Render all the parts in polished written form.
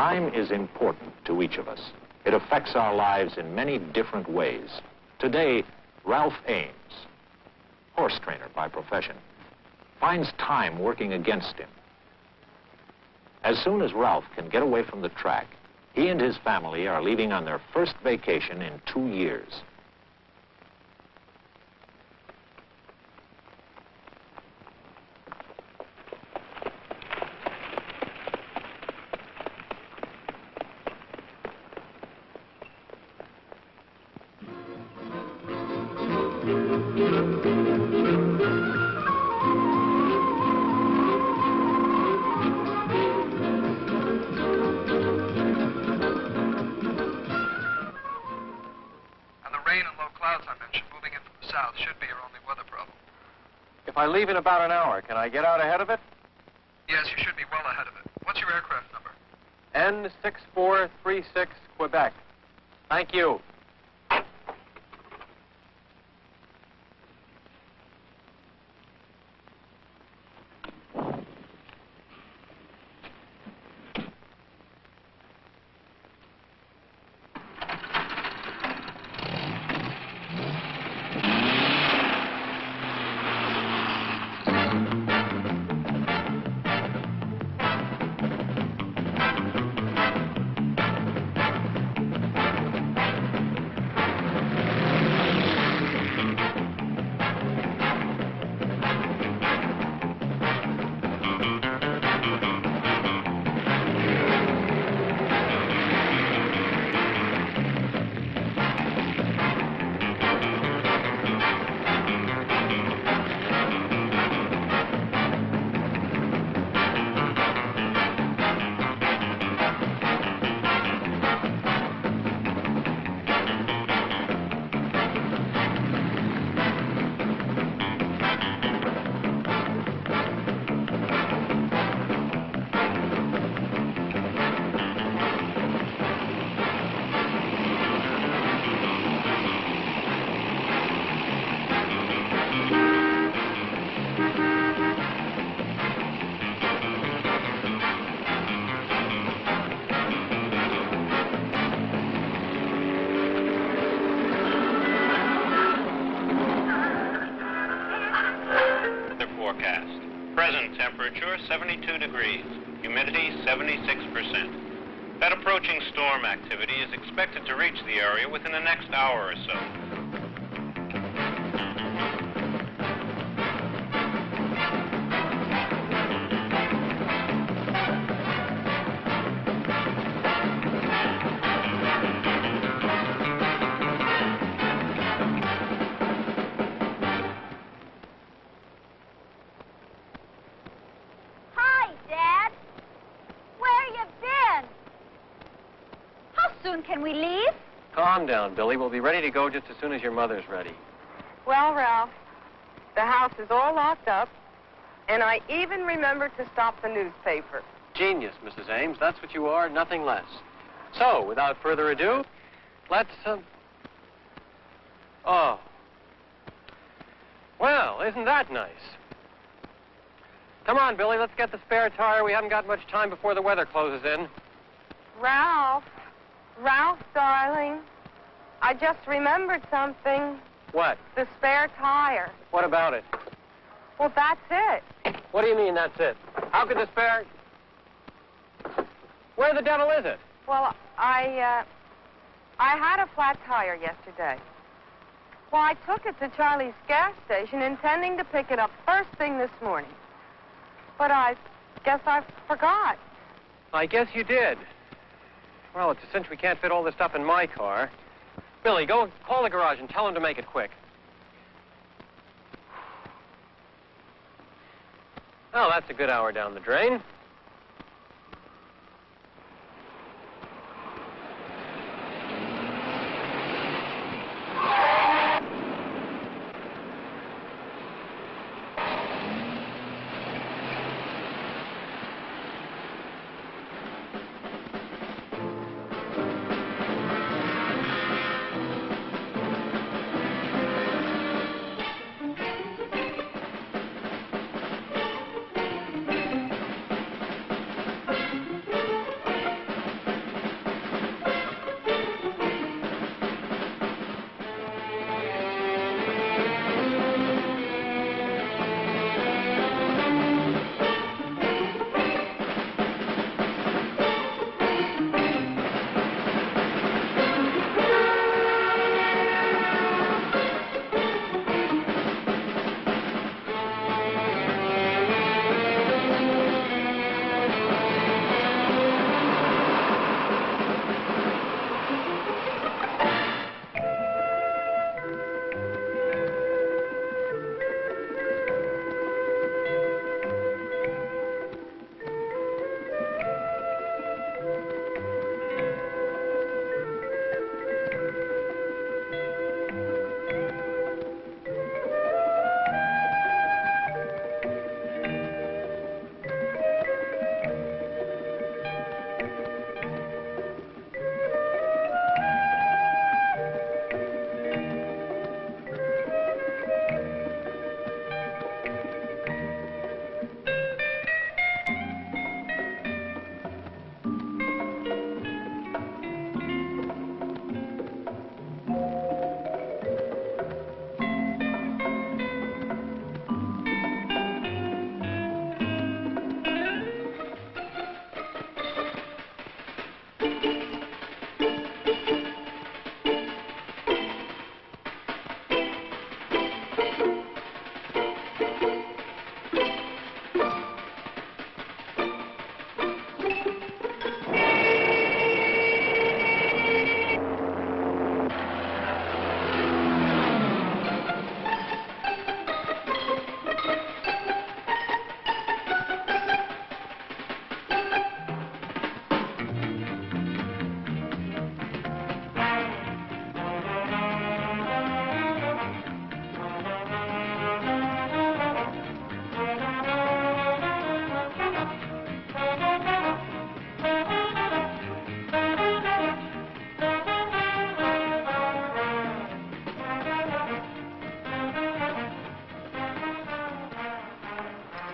Time is important to each of us. It affects our lives in many different ways. Today, Ralph Ames, horse trainer by profession, finds time working against him. As soon as Ralph can get away from the track, he and his family are leaving on their first vacation in 2 years. If I leave in about an hour, can I get out ahead of it? Yes, you should be well ahead of it. What's your aircraft number? N6436, Quebec. Thank you. Present temperature 72 degrees, humidity 76%. That approaching storm activity is expected to reach the area within the next hour or so. Can we leave? Calm down, Billy. We'll be ready to go just as soon as your mother's ready. Well, Ralph, the house is all locked up, and I even remembered to stop the newspaper. Genius, Mrs. Ames. That's what you are, nothing less. So, without further ado, let's, Oh. Well, isn't that nice? Come on, Billy, let's get the spare tire. We haven't got much time before the weather closes in. Ralph, darling, I just remembered something. What? The spare tire. What about it? Well, that's it. What do you mean, that's it? How could the spare... Where the devil is it? Well, I had a flat tire yesterday. Well, I took it to Charlie's gas station, intending to pick it up first thing this morning. But I guess I forgot. I guess you did. Well, it's a cinch we can't fit all this stuff in my car. Billy, go call the garage and tell them to make it quick. Well, that's a good hour down the drain.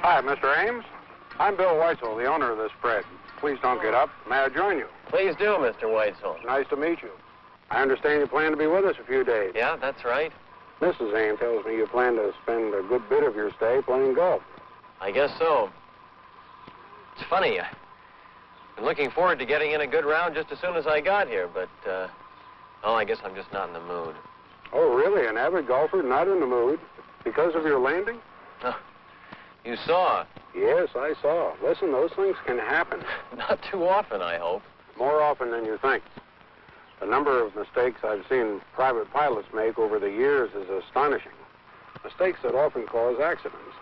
Hi, Mr. Ames. I'm Bill Weitzel, the owner of this spread. Please don't get up. May I join you? Please do, Mr. Weitzel. Nice to meet you. I understand you plan to be with us a few days. Yeah, that's right. Mrs. Ames tells me you plan to spend a good bit of your stay playing golf. I guess so. It's funny. I've been looking forward to getting in a good round just as soon as I got here, but, I guess I'm just not in the mood. Oh, really? An avid golfer, not in the mood? Because of your landing? You saw. Yes, I saw. Listen, those things can happen. Not too often, I hope. More often than you think. The number of mistakes I've seen private pilots make over the years is astonishing. Mistakes that often cause accidents.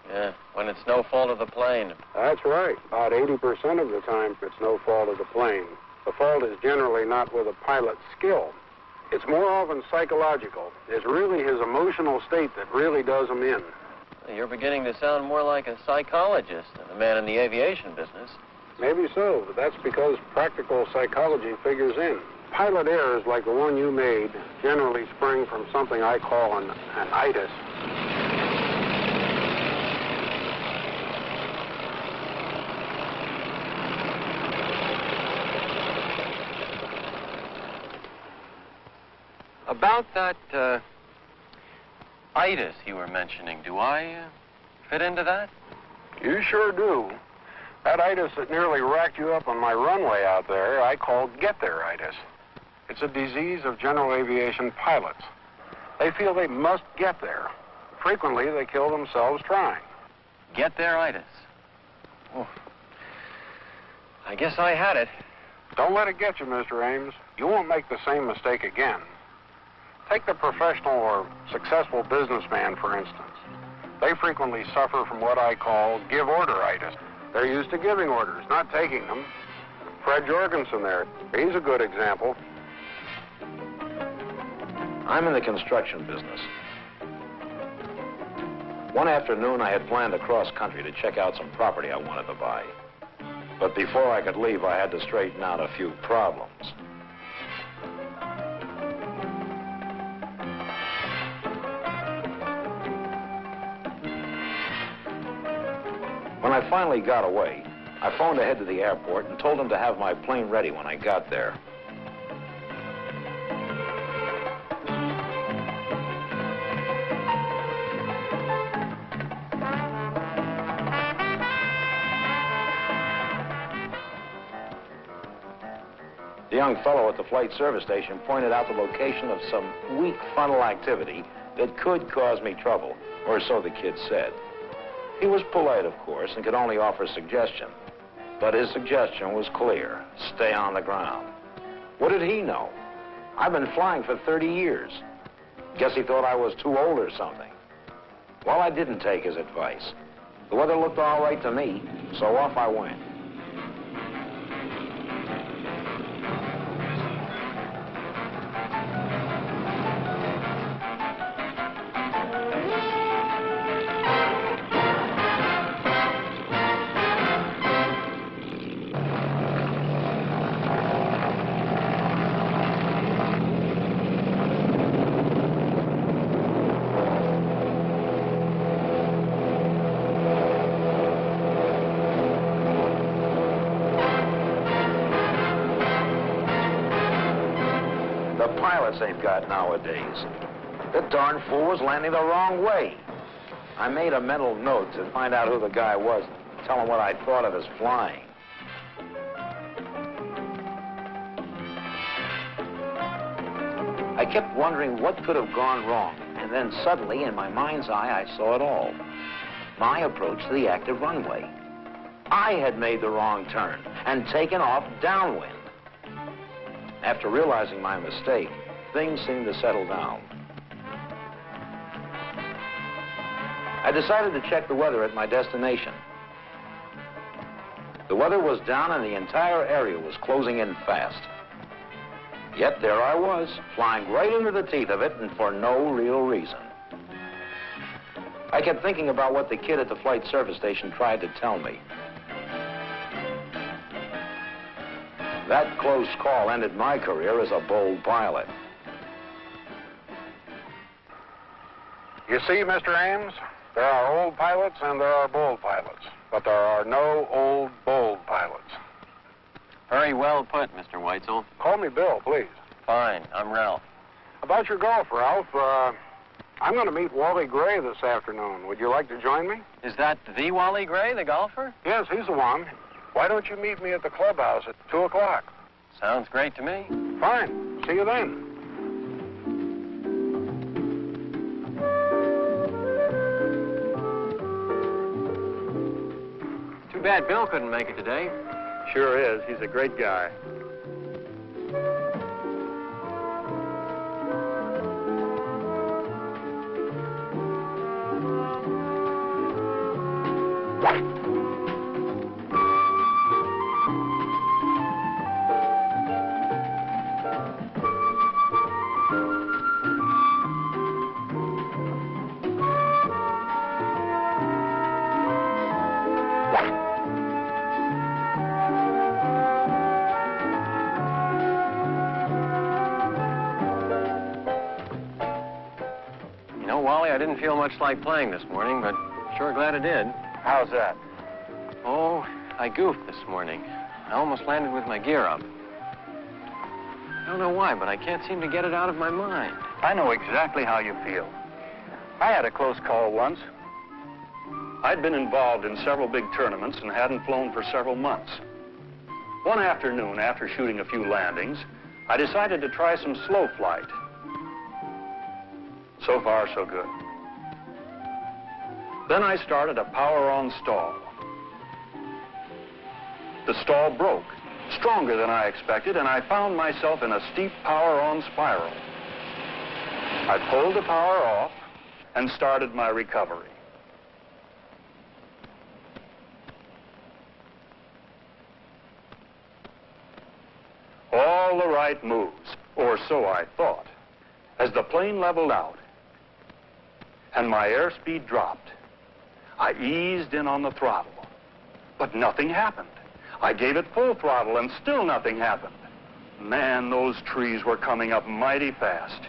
Yeah, when it's no fault of the plane. That's right. About 80% of the time, it's no fault of the plane. The fault is generally not with a pilot's skill. It's more often psychological. It's really his emotional state that really does him in. You're beginning to sound more like a psychologist than a man in the aviation business. Maybe so, but that's because practical psychology figures in. Pilot errors like the one you made generally spring from something I call an itis. About that, itis you were mentioning, do I fit into that? You sure do. That itis that nearly racked you up on my runway out there, I called get-there-itis. It's a disease of general aviation pilots. They feel they must get there. Frequently, they kill themselves trying. Get-there-itis. Oh. I guess I had it. Don't let it get you, Mr. Ames. You won't make the same mistake again. Take the professional or successful businessman, for instance. They frequently suffer from what I call give-order-itis. They're used to giving orders, not taking them. Fred Jorgensen there, he's a good example. I'm in the construction business. One afternoon, I had planned to cross country to check out some property I wanted to buy. But before I could leave, I had to straighten out a few problems. When I finally got away, I phoned ahead to the airport and told them to have my plane ready when I got there. The young fellow at the flight service station pointed out the location of some weak funnel activity that could cause me trouble, or so the kid said. He was polite, of course, and could only offer suggestion. But his suggestion was clear: stay on the ground. What did he know? I've been flying for 30 years. Guess he thought I was too old or something. Well, I didn't take his advice. The weather looked all right to me, so off I went. They've got nowadays. The darn fool was landing the wrong way. I made a mental note to find out who the guy was and tell him what I thought of his flying. I kept wondering what could have gone wrong, and then suddenly, in my mind's eye, I saw it all. My approach to the active runway. I had made the wrong turn and taken off downwind. After realizing my mistake, things seemed to settle down. I decided to check the weather at my destination. The weather was down and the entire area was closing in fast. Yet there I was, flying right into the teeth of it and for no real reason. I kept thinking about what the kid at the flight service station tried to tell me. That close call ended my career as a bold pilot. You see, Mr. Ames, There are old pilots and there are bold pilots, but there are no old, bold pilots. Very well put, Mr. Weitzel. Call me Bill, please. Fine, I'm Ralph. About your golf, Ralph, I'm going to meet Wally Gray this afternoon. Would you like to join me? Is that the Wally Gray, the golfer? Yes, he's the one. Why don't you meet me at the clubhouse at 2 o'clock? Sounds great to me. Fine. See you then. Too bad Bill couldn't make it today. Sure is. He's a great guy. Wally, I didn't feel much like playing this morning, but sure glad I did. How's that? Oh, I goofed this morning. I almost landed with my gear up. I don't know why, but I can't seem to get it out of my mind. I know exactly how you feel. I had a close call once. I'd been involved in several big tournaments and hadn't flown for several months. One afternoon, after shooting a few landings, I decided to try some slow flight. So far, so good. Then I started a power-on stall. The stall broke, stronger than I expected, and I found myself in a steep power-on spiral. I pulled the power off and started my recovery. All the right moves, or so I thought. As the plane leveled out and my airspeed dropped, I eased in on the throttle, but nothing happened. I gave it full throttle and still nothing happened. Man, those trees were coming up mighty fast.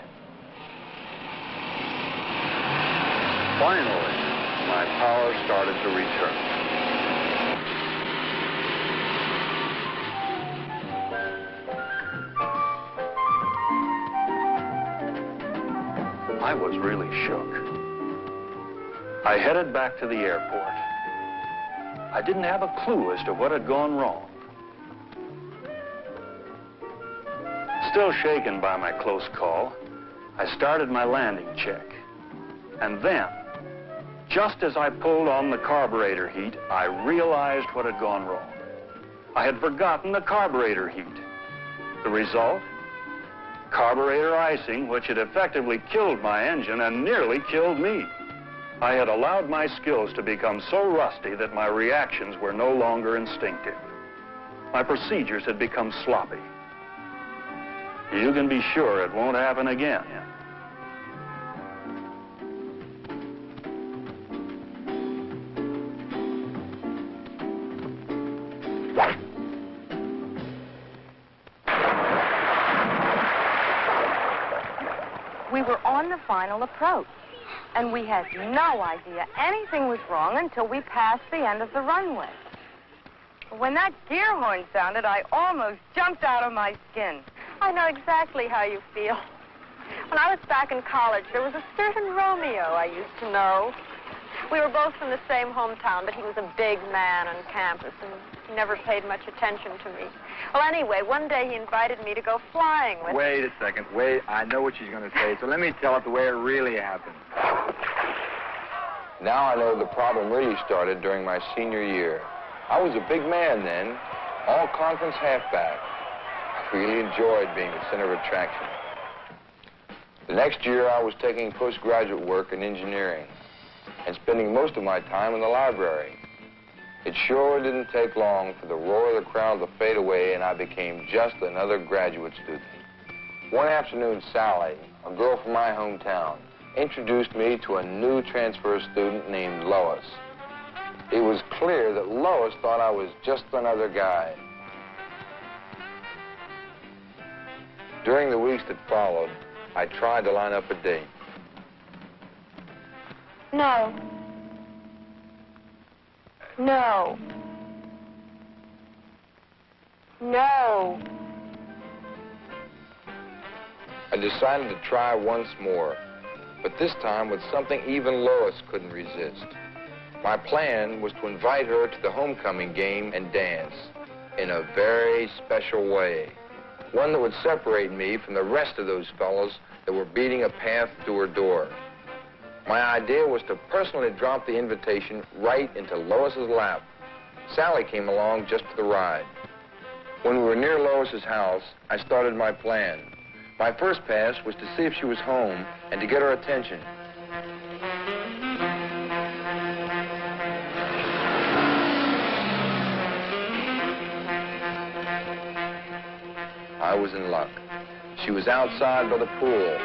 Finally, my power started to return. I was really shook. I headed back to the airport. I didn't have a clue as to what had gone wrong. Still shaken by my close call, I started my landing check. And then, just as I pulled on the carburetor heat, I realized what had gone wrong. I had forgotten the carburetor heat. The result? Carburetor icing, which had effectively killed my engine and nearly killed me. I had allowed my skills to become so rusty that my reactions were no longer instinctive. My procedures had become sloppy. You can be sure it won't happen again. We were on the final approach, and we had no idea anything was wrong until we passed the end of the runway. When that gear horn sounded, I almost jumped out of my skin. I know exactly how you feel. When I was back in college, there was a certain Romeo I used to know. We were both from the same hometown, but he was a big man on campus, and he never paid much attention to me. Well, anyway, one day he invited me to go flying with him. Wait a second. Wait, I know what she's going to say, so let me tell it the way it really happened. Now I know the problem really started during my senior year. I was a big man then, all-conference halfback. I really enjoyed being the center of attraction. The next year, I was taking postgraduate work in engineering and spending most of my time in the library. It sure didn't take long for the roar of the crowd to fade away, and I became just another graduate student. One afternoon, Sally, a girl from my hometown, introduced me to a new transfer student named Lois. It was clear that Lois thought I was just another guy. During the weeks that followed, I tried to line up a date. No, No. No. I decided to try once more, but this time with something even Lois couldn't resist. My plan was to invite her to the homecoming game and dance in a very special way. One that would separate me from the rest of those fellows that were beating a path to her door. My idea was to personally drop the invitation right into Lois's lap. Sally came along just for the ride. When we were near Lois's house, I started my plan. My first pass was to see if she was home and to get her attention. I was in luck. She was outside by the pool.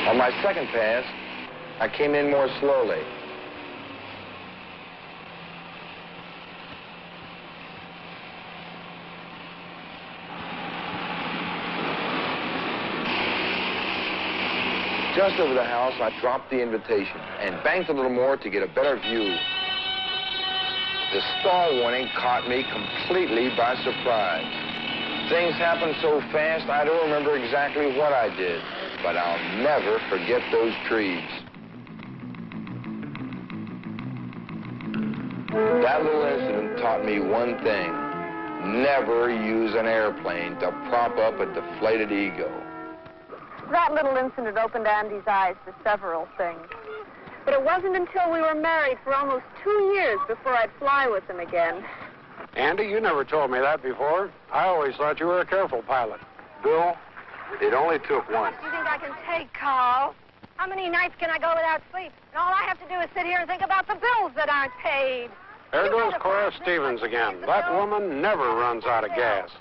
On my second pass, I came in more slowly. Just over the house, I dropped the invitation and banked a little more to get a better view. The stall warning caught me completely by surprise. Things happened so fast, I don't remember exactly what I did, but I'll never forget those trees. That little incident taught me one thing: never use an airplane to prop up a deflated ego. That little incident opened Andy's eyes to several things. But it wasn't until we were married for almost 2 years before I'd fly with him again. Andy, you never told me that before. I always thought you were a careful pilot. Bill, it only took one. What do you think I can take, Carl? How many nights can I go without sleep? And all I have to do is sit here and think about the bills that aren't paid. There goes Cora Stevens again. That woman never runs out of gas.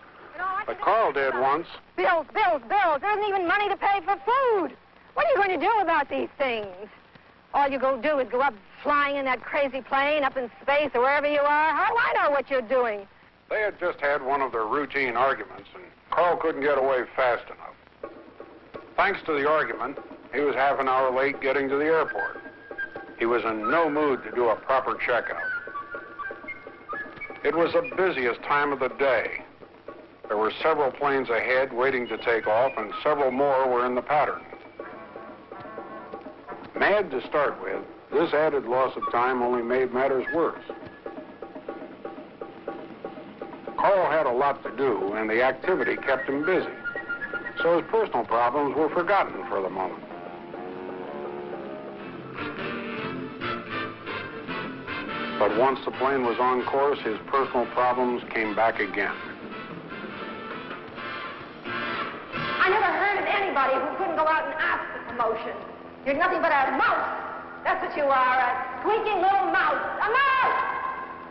But Carl did once. Bills, bills, bills. There isn't even money to pay for food. What are you going to do about these things? All you go do is go up flying in that crazy plane up in space or wherever you are. How do I know what you're doing? They had just had one of their routine arguments, and Carl couldn't get away fast enough. Thanks to the argument, he was half an hour late getting to the airport. He was in no mood to do a proper checkout. It was the busiest time of the day. There were several planes ahead waiting to take off, and several more were in the pattern. Mad to start with, this added loss of time only made matters worse. Carl had a lot to do, and the activity kept him busy, so his personal problems were forgotten for the moment. But once the plane was on course, his personal problems came back again. I never heard of anybody who couldn't go out and ask for promotion. You're nothing but a mouse. That's what you are, a squeaking little mouse. A mouse!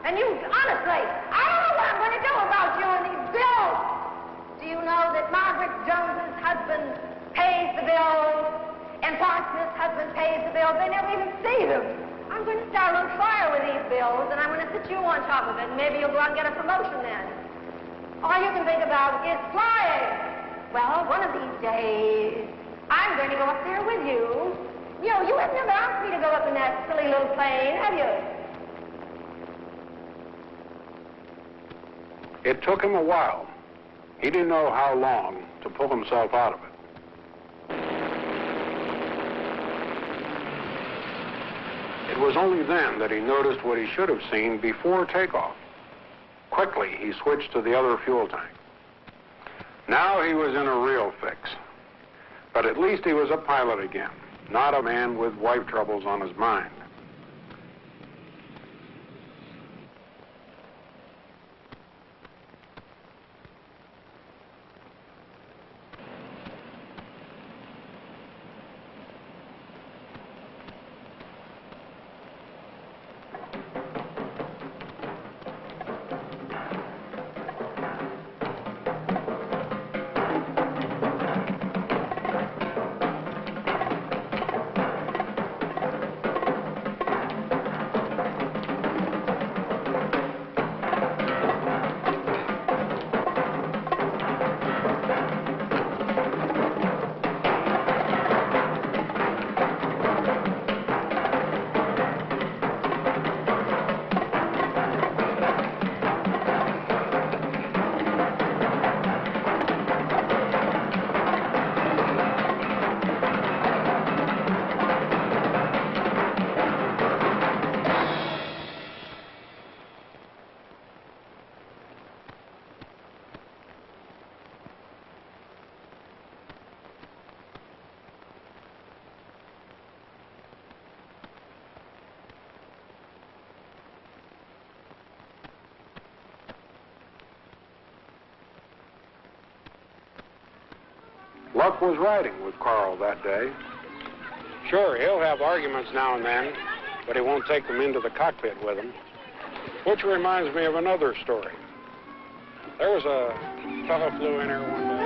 And you, honestly, I don't know what I'm going to do about you and these bills. Do you know that Margaret Jones's husband pays the bills and Clark Smith's husband pays the bills? They never even see them. I'm going to start on fire with these bills, and I'm going to sit you on top of it, and maybe you'll go out and get a promotion then. All you can think about is flying. Well, one of these days, I'm going to go up there with you. You know, you have never asked me to go up in that silly little plane, have you? It took him a while. He didn't know how long to pull himself out of it. It was only then that he noticed what he should have seen before takeoff. Quickly, he switched to the other fuel tank. Now he was in a real fix. But at least he was a pilot again, not a man with wife troubles on his mind. Luck was riding with Carl that day. Sure, he'll have arguments now and then, but he won't take them into the cockpit with him. Which reminds me of another story. There was a fellow flew in here one day.